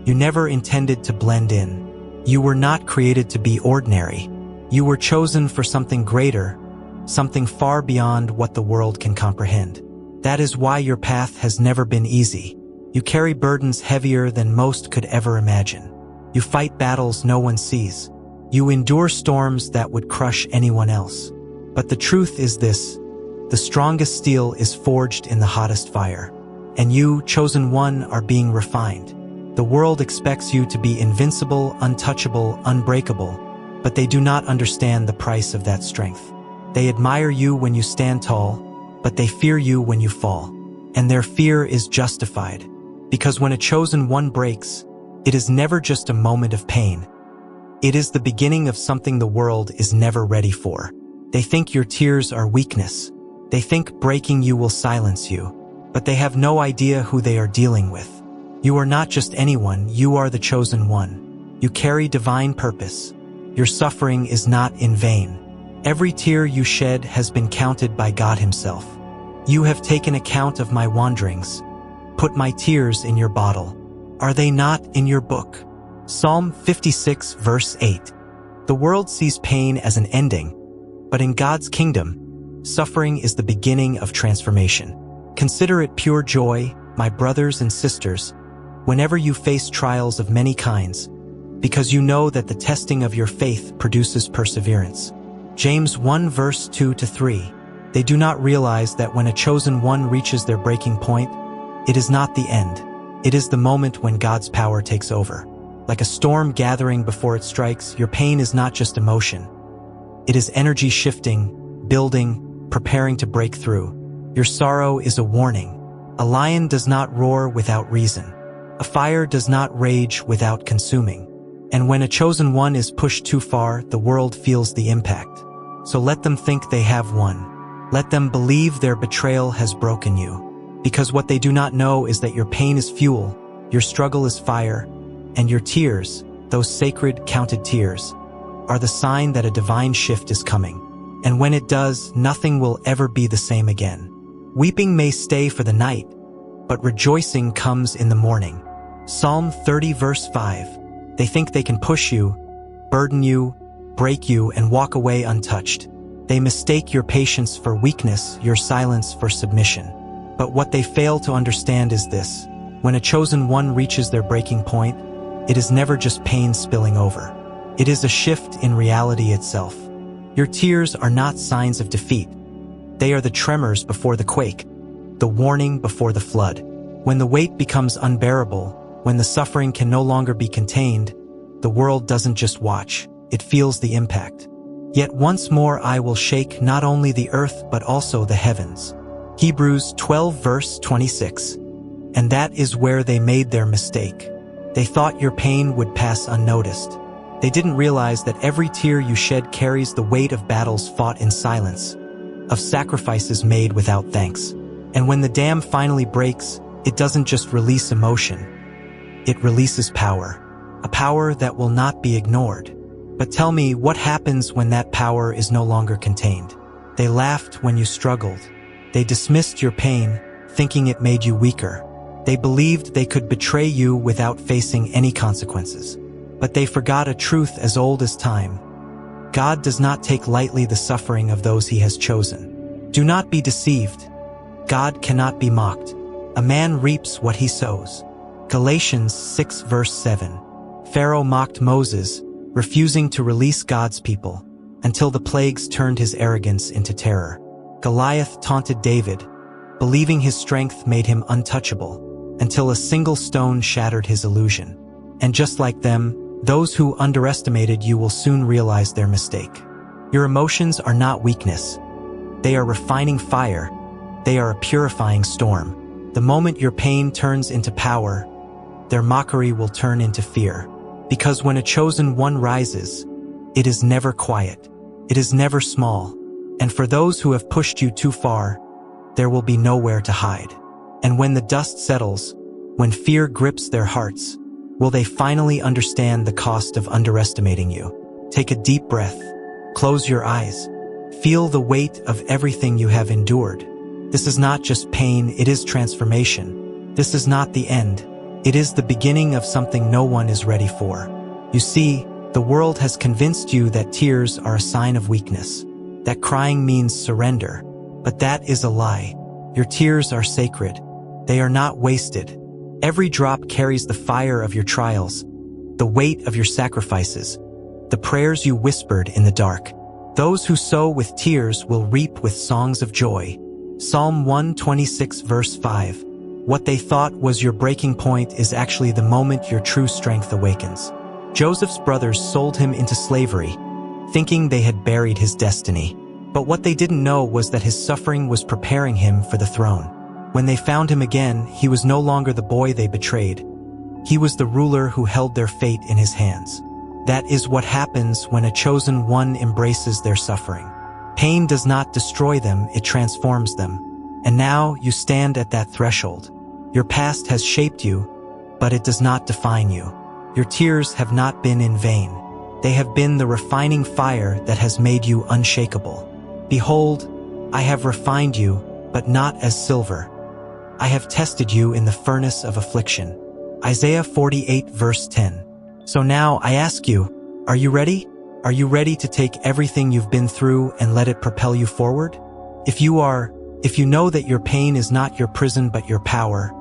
You never intended to blend in. You were not created to be ordinary. You were chosen for something greater, something far beyond what the world can comprehend. That is why your path has never been easy. You carry burdens heavier than most could ever imagine. You fight battles no one sees. You endure storms that would crush anyone else. But the truth is this: the strongest steel is forged in the hottest fire. And you, chosen one, are being refined. The world expects you to be invincible, untouchable, unbreakable, but they do not understand the price of that strength. They admire you when you stand tall, but they fear you when you fall. And their fear is justified, because when a chosen one breaks, it is never just a moment of pain. It is the beginning of something the world is never ready for. They think your tears are weakness. They think breaking you will silence you, but they have no idea who they are dealing with. You are not just anyone, you are the chosen one. You carry divine purpose. Your suffering is not in vain. Every tear you shed has been counted by God Himself. You have taken account of my wanderings. Put my tears in your bottle. Are they not in your book? Psalm 56 verse 8. The world sees pain as an ending, but in God's kingdom, suffering is the beginning of transformation. Consider it pure joy, my brothers and sisters, whenever you face trials of many kinds, because you know that the testing of your faith produces perseverance. James 1 verse 2-3. They do not realize that when a chosen one reaches their breaking point, it is not the end. It is the moment when God's power takes over. Like a storm gathering before it strikes, your pain is not just emotion. It is energy shifting, building, preparing to break through. Your sorrow is a warning. A lion does not roar without reason. A fire does not rage without consuming. And when a chosen one is pushed too far, the world feels the impact. So let them think they have won. Let them believe their betrayal has broken you. Because what they do not know is that your pain is fuel, your struggle is fire, and your tears, those sacred counted tears, are the sign that a divine shift is coming. And when it does, nothing will ever be the same again. Weeping may stay for the night, but rejoicing comes in the morning. Psalm 30 verse 5. They think they can push you, burden you, break you, and walk away untouched. They mistake your patience for weakness, your silence for submission. But what they fail to understand is this: when a chosen one reaches their breaking point, it is never just pain spilling over. It is a shift in reality itself. Your tears are not signs of defeat. They are the tremors before the quake, the warning before the flood. When the weight becomes unbearable, when the suffering can no longer be contained, the world doesn't just watch, it feels the impact. Yet once more I will shake not only the earth but also the heavens. Hebrews 12 verse 26. And that is where they made their mistake. They thought your pain would pass unnoticed. They didn't realize that every tear you shed carries the weight of battles fought in silence, of sacrifices made without thanks. And when the dam finally breaks, it doesn't just release emotion. It releases power, a power that will not be ignored. But tell me, what happens when that power is no longer contained? They laughed when you struggled. They dismissed your pain, thinking it made you weaker. They believed they could betray you without facing any consequences. But they forgot a truth as old as time. God does not take lightly the suffering of those He has chosen. Do not be deceived. God cannot be mocked. A man reaps what he sows. Galatians 6 verse 7. Pharaoh mocked Moses, refusing to release God's people, until the plagues turned his arrogance into terror. Goliath taunted David, believing his strength made him untouchable, until a single stone shattered his illusion. And just like them, those who underestimated you will soon realize their mistake. Your emotions are not weakness. They are refining fire. They are a purifying storm. The moment your pain turns into power, their mockery will turn into fear. Because when a chosen one rises, it is never quiet. It is never small. And for those who have pushed you too far, there will be nowhere to hide. And when the dust settles, when fear grips their hearts, will they finally understand the cost of underestimating you? Take a deep breath. Close your eyes. Feel the weight of everything you have endured. This is not just pain, it is transformation. This is not the end. It is the beginning of something no one is ready for. You see, the world has convinced you that tears are a sign of weakness, that crying means surrender. But that is a lie. Your tears are sacred. They are not wasted. Every drop carries the fire of your trials, the weight of your sacrifices, the prayers you whispered in the dark. Those who sow with tears will reap with songs of joy. Psalm 126 verse 5. What they thought was your breaking point is actually the moment your true strength awakens. Joseph's brothers sold him into slavery, thinking they had buried his destiny. But what they didn't know was that his suffering was preparing him for the throne. When they found him again, he was no longer the boy they betrayed. He was the ruler who held their fate in his hands. That is what happens when a chosen one embraces their suffering. Pain does not destroy them, it transforms them. And now you stand at that threshold. Your past has shaped you, but it does not define you. Your tears have not been in vain. They have been the refining fire that has made you unshakable. Behold, I have refined you, but not as silver. I have tested you in the furnace of affliction. Isaiah 48 verse 10. So now I ask you, are you ready? Are you ready to take everything you've been through and let it propel you forward? If you are, if you know that your pain is not your prison but your power,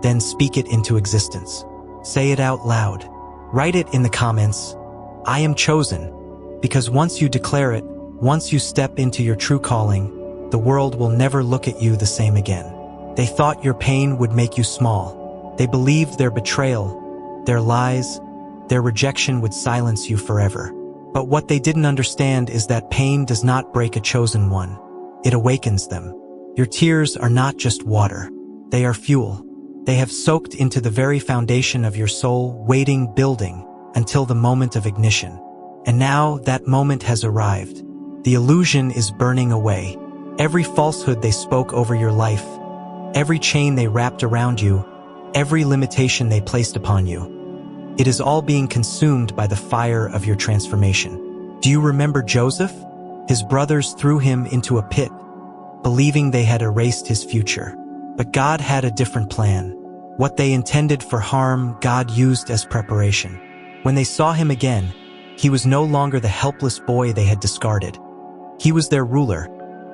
then speak it into existence. Say it out loud. Write it in the comments. I am chosen. Because once you declare it, once you step into your true calling, the world will never look at you the same again. They thought your pain would make you small. They believed their betrayal, their lies, their rejection would silence you forever. But what they didn't understand is that pain does not break a chosen one. It awakens them. Your tears are not just water. They are fuel. They have soaked into the very foundation of your soul, waiting, building, until the moment of ignition. And now that moment has arrived. The illusion is burning away. Every falsehood they spoke over your life, every chain they wrapped around you, every limitation they placed upon you, it is all being consumed by the fire of your transformation. Do you remember Joseph? His brothers threw him into a pit, believing they had erased his future. But God had a different plan. What they intended for harm, God used as preparation. When they saw him again, he was no longer the helpless boy they had discarded. He was their ruler,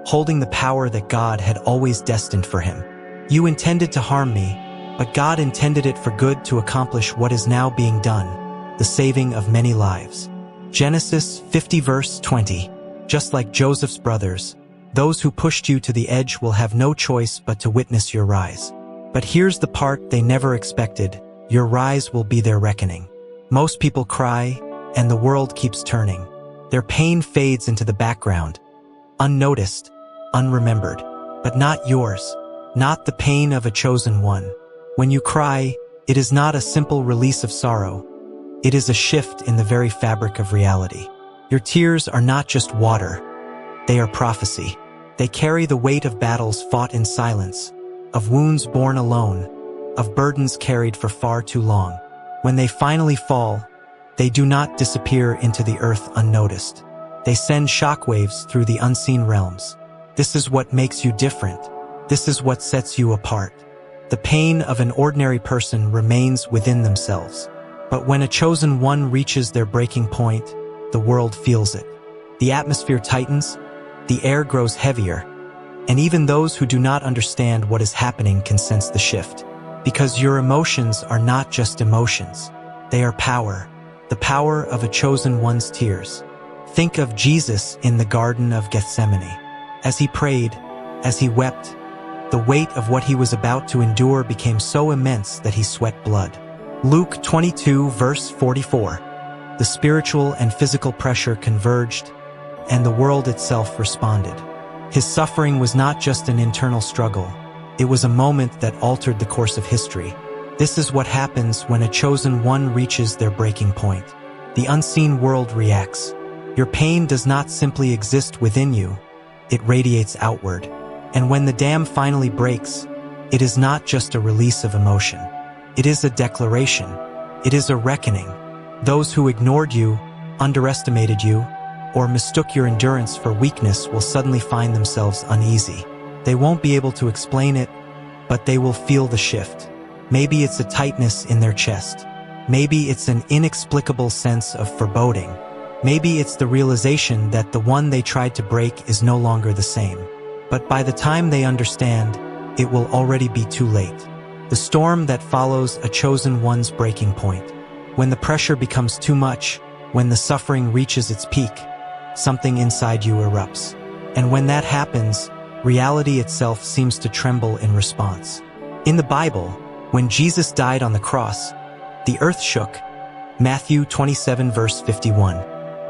holding the power that God had always destined for him. You intended to harm me, but God intended it for good to accomplish what is now being done, the saving of many lives. Genesis 50 verse 20. Just like Joseph's brothers, those who pushed you to the edge will have no choice but to witness your rise. But here's the part they never expected. Your rise will be their reckoning. Most people cry, and the world keeps turning. Their pain fades into the background, unnoticed, unremembered, but not yours, not the pain of a chosen one. When you cry, it is not a simple release of sorrow. It is a shift in the very fabric of reality. Your tears are not just water. They are prophecy. They carry the weight of battles fought in silence, of wounds borne alone, of burdens carried for far too long. When they finally fall, they do not disappear into the earth unnoticed. They send shockwaves through the unseen realms. This is what makes you different. This is what sets you apart. The pain of an ordinary person remains within themselves. But when a chosen one reaches their breaking point, the world feels it. The atmosphere tightens, the air grows heavier, and even those who do not understand what is happening can sense the shift. Because your emotions are not just emotions. They are power. The power of a chosen one's tears. Think of Jesus in the Garden of Gethsemane. As he prayed, as he wept, the weight of what he was about to endure became so immense that he sweat blood. Luke 22 verse 44. The spiritual and physical pressure converged, and the world itself responded. His suffering was not just an internal struggle. It was a moment that altered the course of history. This is what happens when a chosen one reaches their breaking point. The unseen world reacts. Your pain does not simply exist within you. It radiates outward. And when the dam finally breaks, it is not just a release of emotion. It is a declaration. It is a reckoning. Those who ignored you, underestimated you, or mistook your endurance for weakness will suddenly find themselves uneasy. They won't be able to explain it, but they will feel the shift. Maybe it's a tightness in their chest. Maybe it's an inexplicable sense of foreboding. Maybe it's the realization that the one they tried to break is no longer the same. But by the time they understand, it will already be too late. The storm that follows a chosen one's breaking point. When the pressure becomes too much, when the suffering reaches its peak, something inside you erupts. And when that happens, reality itself seems to tremble in response. In the Bible, when Jesus died on the cross, the earth shook. Matthew 27 verse 51.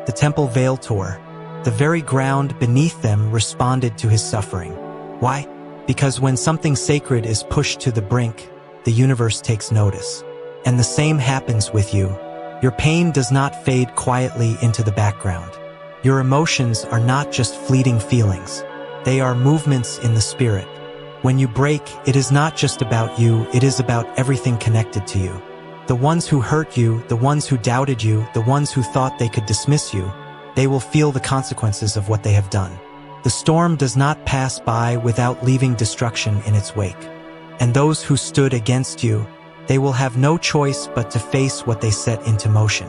The temple veil tore. The very ground beneath them responded to his suffering. Why? Because when something sacred is pushed to the brink, the universe takes notice. And the same happens with you. Your pain does not fade quietly into the background. Your emotions are not just fleeting feelings. They are movements in the spirit. When you break, it is not just about you, it is about everything connected to you. The ones who hurt you, the ones who doubted you, the ones who thought they could dismiss you, they will feel the consequences of what they have done. The storm does not pass by without leaving destruction in its wake. And those who stood against you, they will have no choice but to face what they set into motion.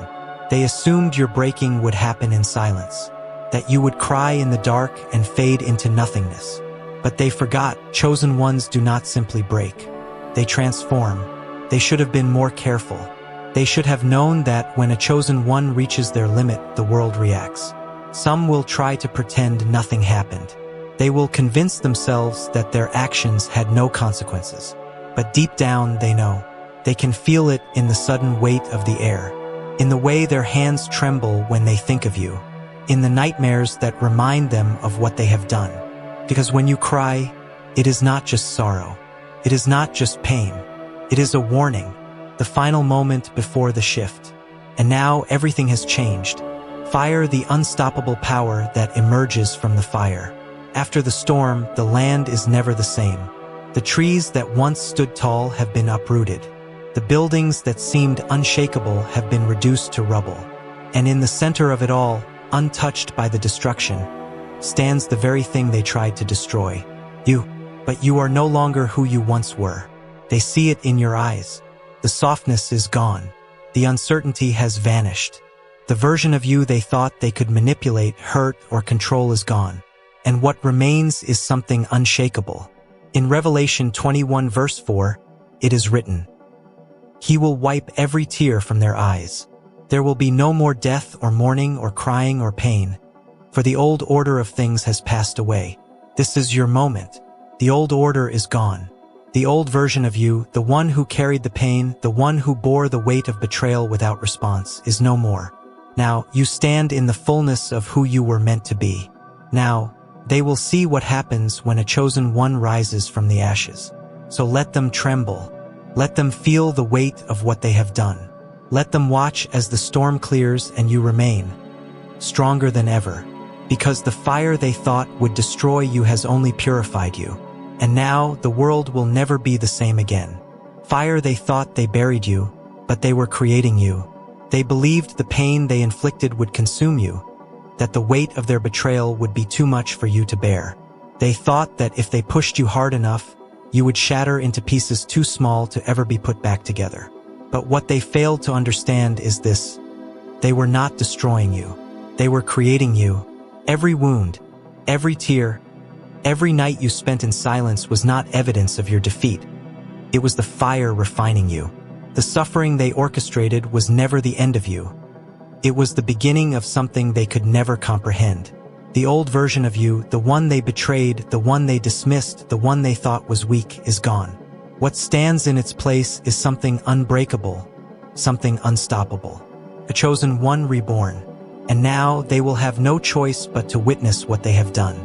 They assumed your breaking would happen in silence, that you would cry in the dark and fade into nothingness. But they forgot, chosen ones do not simply break. They transform. They should have been more careful. They should have known that when a chosen one reaches their limit, the world reacts. Some will try to pretend nothing happened. They will convince themselves that their actions had no consequences. But deep down, they know. They can feel it in the sudden weight of the air, in the way their hands tremble when they think of you, in the nightmares that remind them of what they have done. Because when you cry, it is not just sorrow. It is not just pain. It is a warning, the final moment before the shift. And now everything has changed. Fire, the unstoppable power that emerges from the fire. After the storm, the land is never the same. The trees that once stood tall have been uprooted. The buildings that seemed unshakable have been reduced to rubble. And in the center of it all, untouched by the destruction, stands the very thing they tried to destroy. You. But you are no longer who you once were. They see it in your eyes. The softness is gone. The uncertainty has vanished. The version of you they thought they could manipulate, hurt, or control is gone. And what remains is something unshakable. In Revelation 21 verse 4, it is written, "He will wipe every tear from their eyes. There will be no more death or mourning or crying or pain, for the old order of things has passed away." This is your moment. The old order is gone. The old version of you, the one who carried the pain, the one who bore the weight of betrayal without response, is no more. Now, you stand in the fullness of who you were meant to be. Now, they will see what happens when a chosen one rises from the ashes. So let them tremble. Let them feel the weight of what they have done. Let them watch as the storm clears and you remain, stronger than ever, because the fire they thought would destroy you has only purified you. And now the world will never be the same again. Fire, they thought they buried you, but they were creating you. They believed the pain they inflicted would consume you, that the weight of their betrayal would be too much for you to bear. They thought that if they pushed you hard enough, you would shatter into pieces too small to ever be put back together. But what they failed to understand is this: they were not destroying you. They were creating you. Every wound, every tear, every night you spent in silence was not evidence of your defeat. It was the fire refining you. The suffering they orchestrated was never the end of you. It was the beginning of something they could never comprehend. The old version of you, the one they betrayed, the one they dismissed, the one they thought was weak, is gone. What stands in its place is something unbreakable, something unstoppable. A chosen one reborn. And now they will have no choice but to witness what they have done.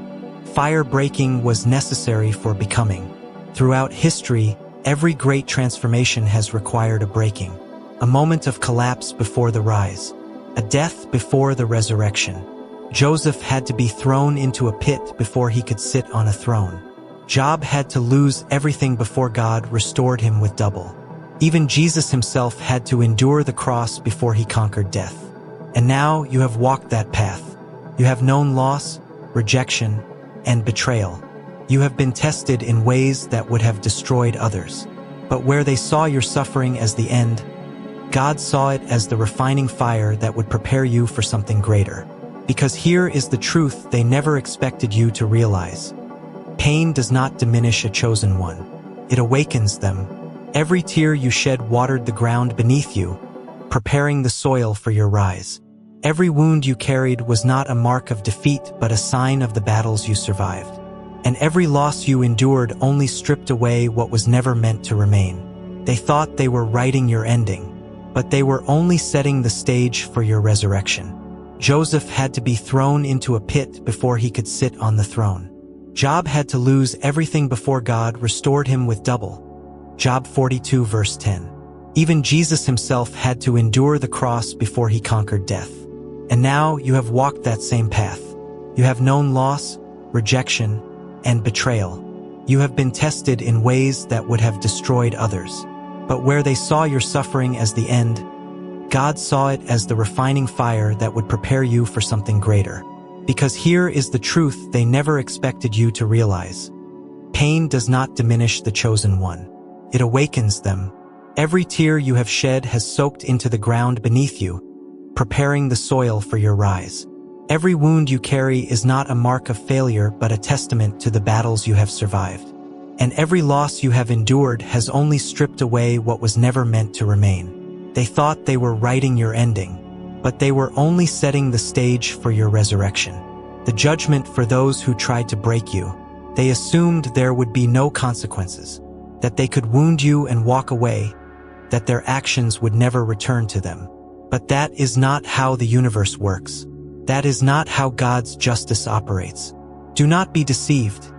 Fire breaking was necessary for becoming. Throughout history, every great transformation has required a breaking, a moment of collapse before the rise, a death before the resurrection. Joseph had to be thrown into a pit before he could sit on a throne. Job had to lose everything before God restored him with double. Even Jesus himself had to endure the cross before he conquered death. And now you have walked that path. You have known loss, rejection, and betrayal. You have been tested in ways that would have destroyed others. But where they saw your suffering as the end, God saw it as the refining fire that would prepare you for something greater. Because here is the truth they never expected you to realize. Pain does not diminish a chosen one. It awakens them. Every tear you shed watered the ground beneath you, preparing the soil for your rise. Every wound you carried was not a mark of defeat but a sign of the battles you survived. And every loss you endured only stripped away what was never meant to remain. They thought they were writing your ending, but they were only setting the stage for your resurrection. Joseph had to be thrown into a pit before he could sit on the throne. Job had to lose everything before God restored him with double. Job 42 verse 10. Even Jesus himself had to endure the cross before he conquered death. And now you have walked that same path. You have known loss, rejection, and betrayal. You have been tested in ways that would have destroyed others. But where they saw your suffering as the end, God saw it as the refining fire that would prepare you for something greater. Because here is the truth they never expected you to realize. Pain does not diminish the chosen one. It awakens them. Every tear you have shed has soaked into the ground beneath you, preparing the soil for your rise. Every wound you carry is not a mark of failure but a testament to the battles you have survived. And every loss you have endured has only stripped away what was never meant to remain. They thought they were writing your ending, but they were only setting the stage for your resurrection. The judgment for those who tried to break you. They assumed there would be no consequences, that they could wound you and walk away, that their actions would never return to them. But that is not how the universe works. That is not how God's justice operates. Do not be deceived.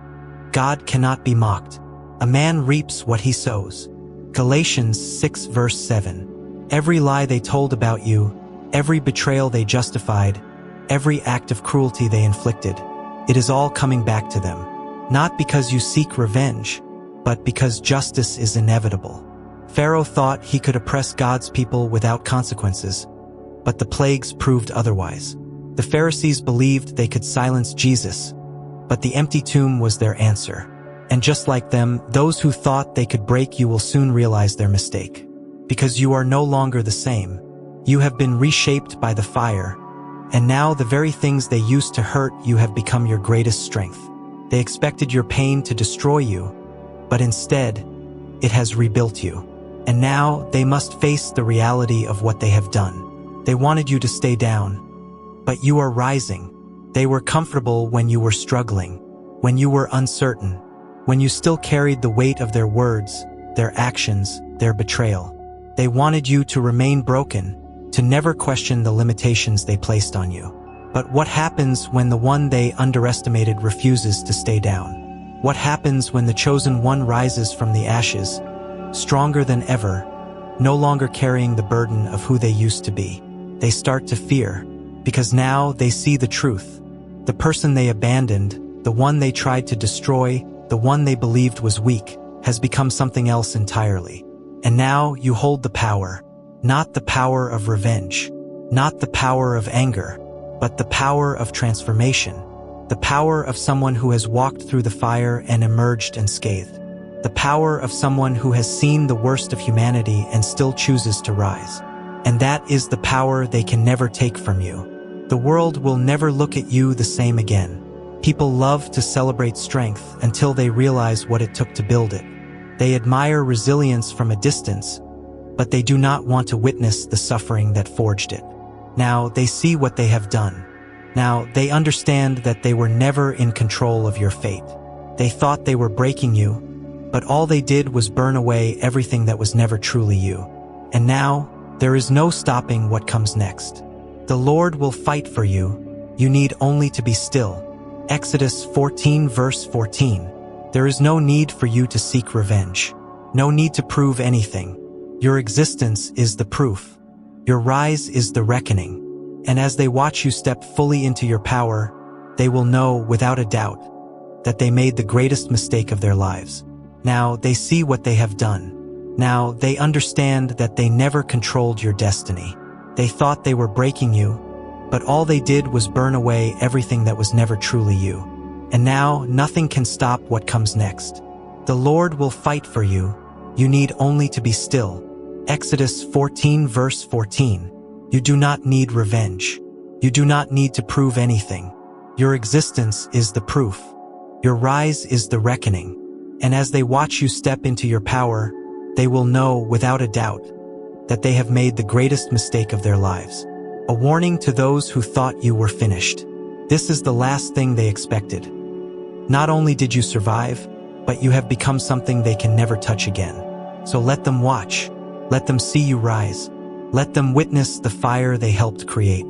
God cannot be mocked. A man reaps what he sows. Galatians 6 verse 7. Every lie they told about you, every betrayal they justified, every act of cruelty they inflicted, it is all coming back to them. Not because you seek revenge, but because justice is inevitable. Pharaoh thought he could oppress God's people without consequences, but the plagues proved otherwise. The Pharisees believed they could silence Jesus, but the empty tomb was their answer. And just like them, those who thought they could break you will soon realize their mistake. Because you are no longer the same. You have been reshaped by the fire, and now the very things they used to hurt you have become your greatest strength. They expected your pain to destroy you, but instead, it has rebuilt you. And now they must face the reality of what they have done. They wanted you to stay down, but you are rising. They were comfortable when you were struggling, when you were uncertain, when you still carried the weight of their words, their actions, their betrayal. They wanted you to remain broken, to never question the limitations they placed on you. But what happens when the one they underestimated refuses to stay down? What happens when the chosen one rises from the ashes, stronger than ever, no longer carrying the burden of who they used to be? They start to fear, because now they see the truth. The person they abandoned, the one they tried to destroy, the one they believed was weak, has become something else entirely. And now you hold the power, not the power of revenge, not the power of anger, but the power of transformation, the power of someone who has walked through the fire and emerged unscathed, the power of someone who has seen the worst of humanity and still chooses to rise. And that is the power they can never take from you. The world will never look at you the same again. People love to celebrate strength until they realize what it took to build it. They admire resilience from a distance, but they do not want to witness the suffering that forged it. Now they see what they have done. Now they understand that they were never in control of your fate. They thought they were breaking you, but all they did was burn away everything that was never truly you. And now, there is no stopping what comes next. The Lord will fight for you. You need only to be still. Exodus 14 verse 14. There is no need for you to seek revenge. No need to prove anything. Your existence is the proof. Your rise is the reckoning. And as they watch you step fully into your power, they will know without a doubt that they made the greatest mistake of their lives. Now they see what they have done. Now they understand that they never controlled your destiny. They thought they were breaking you, but all they did was burn away everything that was never truly you. And now nothing can stop what comes next. The Lord will fight for you. You need only to be still. Exodus 14 verse 14. You do not need revenge. You do not need to prove anything. Your existence is the proof. Your rise is the reckoning. And as they watch you step into your power, they will know without a doubt that they have made the greatest mistake of their lives. A warning to those who thought you were finished. This is the last thing they expected. Not only did you survive, but you have become something they can never touch again. So let them watch. Let them see you rise. Let them witness the fire they helped create.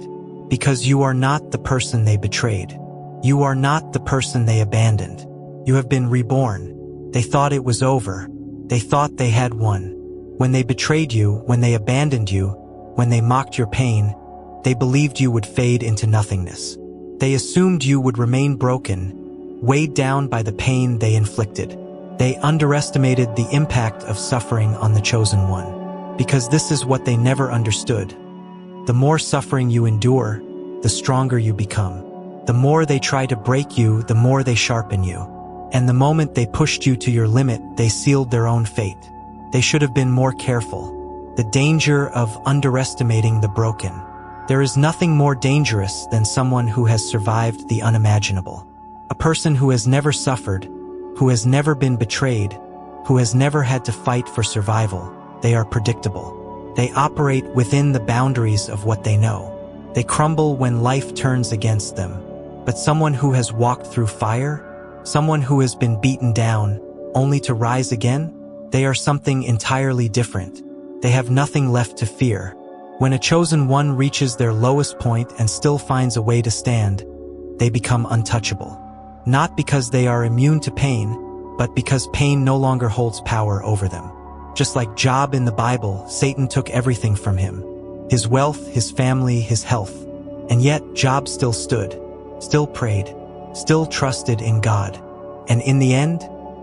Because you are not the person they betrayed. You are not the person they abandoned. You have been reborn. They thought it was over. They thought they had won. When they betrayed you, when they abandoned you, when they mocked your pain, they believed you would fade into nothingness. They assumed you would remain broken, weighed down by the pain they inflicted. They underestimated the impact of suffering on the chosen one. Because this is what they never understood. The more suffering you endure, the stronger you become. The more they try to break you, the more they sharpen you. And the moment they pushed you to your limit, they sealed their own fate. They should have been more careful. The danger of underestimating the broken. There is nothing more dangerous than someone who has survived the unimaginable. A person who has never suffered, who has never been betrayed, who has never had to fight for survival. They are predictable. They operate within the boundaries of what they know. They crumble when life turns against them. But someone who has walked through fire, someone who has been beaten down, only to rise again, they are something entirely different. They have nothing left to fear. When a chosen one reaches their lowest point and still finds a way to stand, they become untouchable. Not because they are immune to pain, but because pain no longer holds power over them. Just like Job in the Bible, Satan took everything from him. His wealth, his family, his health. And yet, Job still stood, still prayed, still trusted in God. And in the end,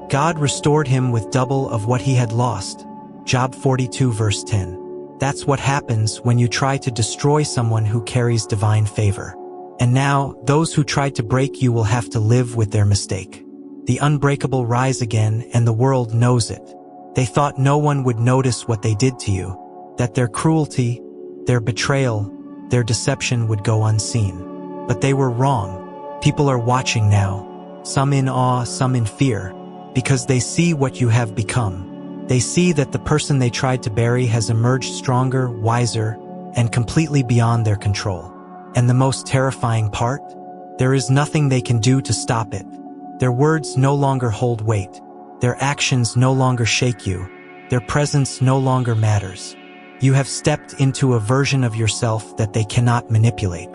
God restored him with double of what he had lost. Job 42 verse 10. That's what happens when you try to destroy someone who carries divine favor. And now, those who tried to break you will have to live with their mistake. The unbreakable rise again, and the world knows it. They thought no one would notice what they did to you, that their cruelty, their betrayal, their deception would go unseen. But they were wrong. People are watching now, some in awe, some in fear, because they see what you have become. They see that the person they tried to bury has emerged stronger, wiser, and completely beyond their control. And the most terrifying part? There is nothing they can do to stop it. Their words no longer hold weight. Their actions no longer shake you. Their presence no longer matters. You have stepped into a version of yourself that they cannot manipulate.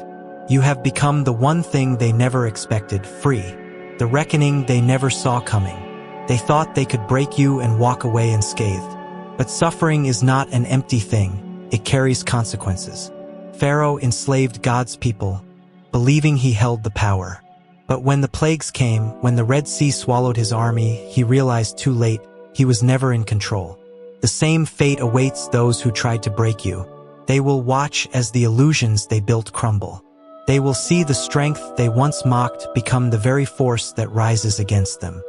You have become the one thing they never expected, free. The reckoning they never saw coming. They thought they could break you and walk away unscathed. But suffering is not an empty thing. It carries consequences. Pharaoh enslaved God's people, believing he held the power. But when the plagues came, when the Red Sea swallowed his army, he realized too late he was never in control. The same fate awaits those who tried to break you. They will watch as the illusions they built crumble. They will see the strength they once mocked become the very force that rises against them.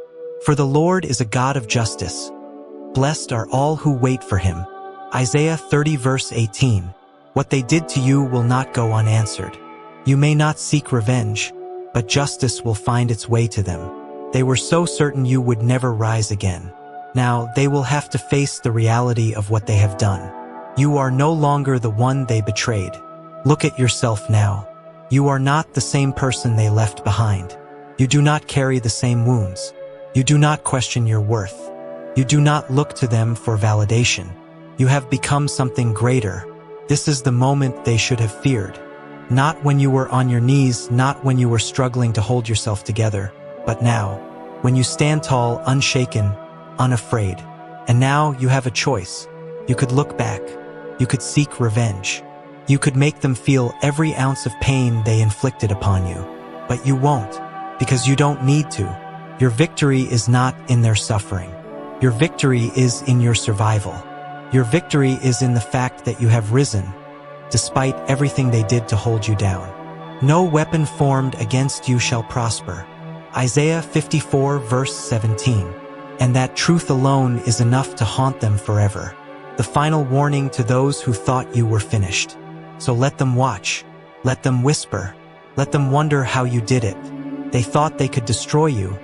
For the Lord is a God of justice. Blessed are all who wait for him. Isaiah 30 verse 18. What they did to you will not go unanswered. You may not seek revenge, but justice will find its way to them. They were so certain you would never rise again. Now they will have to face the reality of what they have done. You are no longer the one they betrayed. Look at yourself now. You are not the same person they left behind. You do not carry the same wounds. You do not question your worth. You do not look to them for validation. You have become something greater. This is the moment they should have feared. Not when you were on your knees, not when you were struggling to hold yourself together, but now, when you stand tall, unshaken, unafraid. And now you have a choice. You could look back. You could seek revenge. You could make them feel every ounce of pain they inflicted upon you. But you won't, because you don't need to. Your victory is not in their suffering. Your victory is in your survival. Your victory is in the fact that you have risen, despite everything they did to hold you down. No weapon formed against you shall prosper. Isaiah 54 verse 17. and that truth alone is enough to haunt them forever. The final warning to those who thought you were finished. So let them watch, let them whisper, let them wonder how you did it. They thought they could destroy you,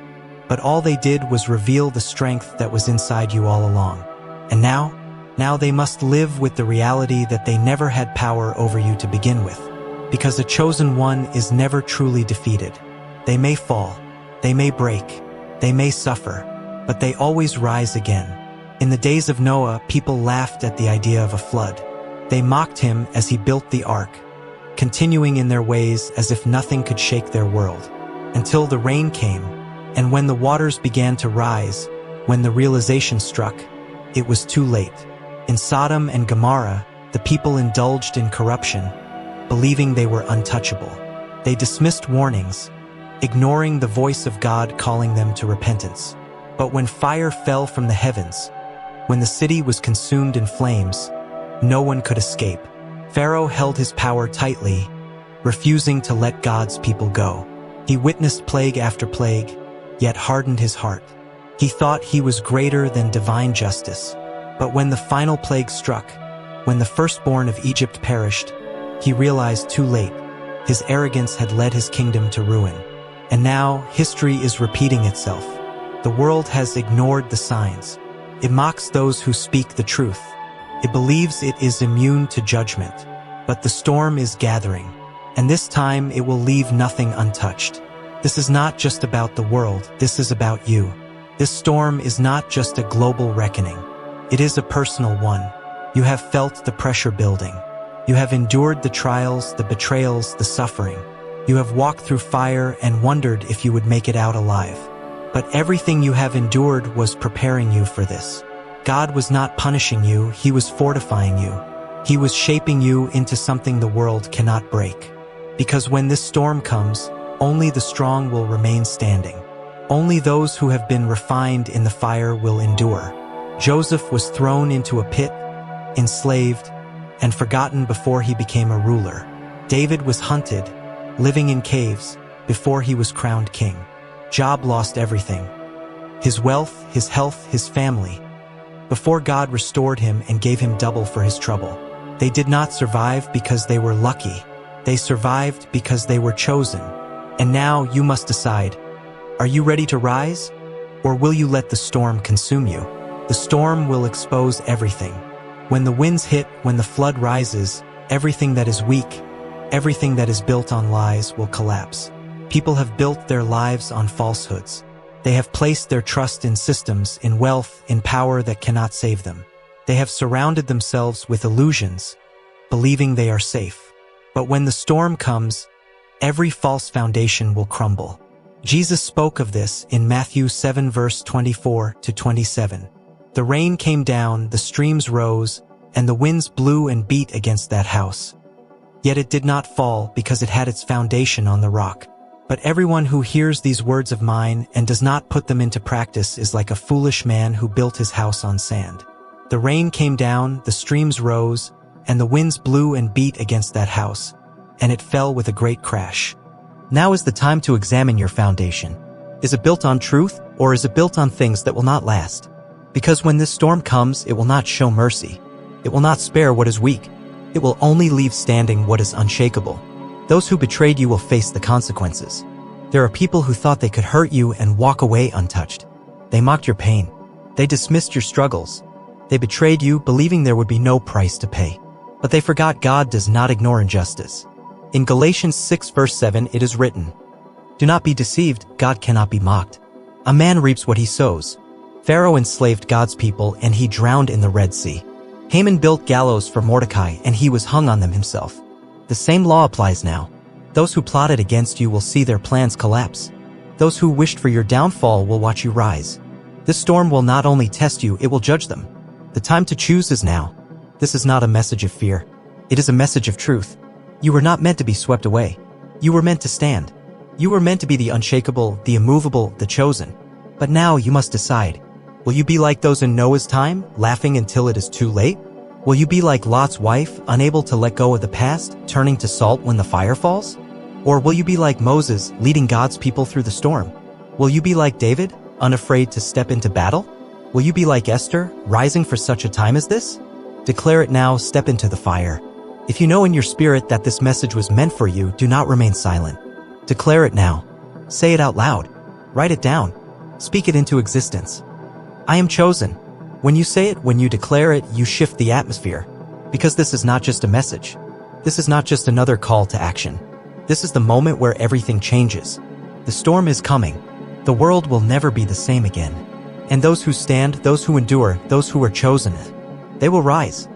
but all they did was reveal the strength that was inside you all along. And now they must live with the reality that they never had power over you to begin with. Because a chosen one is never truly defeated. They may fall, they may break, they may suffer, but they always rise again. In the days of Noah, people laughed at the idea of a flood. They mocked him as he built the ark, continuing in their ways as if nothing could shake their world. Until the rain came, and when the waters began to rise, when the realization struck, it was too late. In Sodom and Gomorrah, the people indulged in corruption, believing they were untouchable. They dismissed warnings, ignoring the voice of God calling them to repentance. But when fire fell from the heavens, when the city was consumed in flames, no one could escape. Pharaoh held his power tightly, refusing to let God's people go. He witnessed plague after plague, yet hardened his heart. He thought he was greater than divine justice. But when the final plague struck, when the firstborn of Egypt perished, he realized too late, his arrogance had led his kingdom to ruin. And now, history is repeating itself. The world has ignored the signs. It mocks those who speak the truth. It believes it is immune to judgment. But the storm is gathering, and this time it will leave nothing untouched. This is not just about the world, this is about you. This storm is not just a global reckoning. It is a personal one. You have felt the pressure building. You have endured the trials, the betrayals, the suffering. You have walked through fire and wondered if you would make it out alive. But everything you have endured was preparing you for this. God was not punishing you, He was fortifying you. He was shaping you into something the world cannot break. Because when this storm comes, only the strong will remain standing. Only those who have been refined in the fire will endure. Joseph was thrown into a pit, enslaved, and forgotten before he became a ruler. David was hunted, living in caves, before he was crowned king. Job lost everything: his wealth, his health, his family, before God restored him and gave him double for his trouble. They did not survive because they were lucky. They survived because they were chosen. And now you must decide, are you ready to rise? Or will you let the storm consume you? The storm will expose everything. When the winds hit, when the flood rises, everything that is weak, everything that is built on lies will collapse. People have built their lives on falsehoods. They have placed their trust in systems, in wealth, in power that cannot save them. They have surrounded themselves with illusions, believing they are safe. But when the storm comes, every false foundation will crumble. Jesus spoke of this in Matthew 7 verse 24 to 27. The rain came down, the streams rose, and the winds blew and beat against that house. Yet it did not fall because it had its foundation on the rock. But everyone who hears these words of mine and does not put them into practice is like a foolish man who built his house on sand. The rain came down, the streams rose, and the winds blew and beat against that house, and it fell with a great crash. Now is the time to examine your foundation. Is it built on truth, or is it built on things that will not last? Because when this storm comes, it will not show mercy. It will not spare what is weak. It will only leave standing what is unshakable. Those who betrayed you will face the consequences. There are people who thought they could hurt you and walk away untouched. They mocked your pain. They dismissed your struggles. They betrayed you, believing there would be no price to pay. But they forgot God does not ignore injustice. In Galatians 6 verse 7 it is written, "Do not be deceived, God cannot be mocked. A man reaps what he sows." Pharaoh enslaved God's people and he drowned in the Red Sea. Haman built gallows for Mordecai and he was hung on them himself. The same law applies now. Those who plotted against you will see their plans collapse. Those who wished for your downfall will watch you rise. This storm will not only test you, it will judge them. The time to choose is now. This is not a message of fear. It is a message of truth. You were not meant to be swept away. You were meant to stand. You were meant to be the unshakable, the immovable, the chosen. But now you must decide. Will you be like those in Noah's time, laughing until it is too late? Will you be like Lot's wife, unable to let go of the past, turning to salt when the fire falls? Or will you be like Moses, leading God's people through the storm? Will you be like David, unafraid to step into battle? Will you be like Esther, rising for such a time as this? Declare it now, step into the fire. If you know in your spirit that this message was meant for you, do not remain silent. Declare it now. Say it out loud. Write it down. Speak it into existence. I am chosen. When you say it, when you declare it, you shift the atmosphere. Because this is not just a message. This is not just another call to action. This is the moment where everything changes. The storm is coming. The world will never be the same again. And those who stand, those who endure, those who are chosen, they will rise.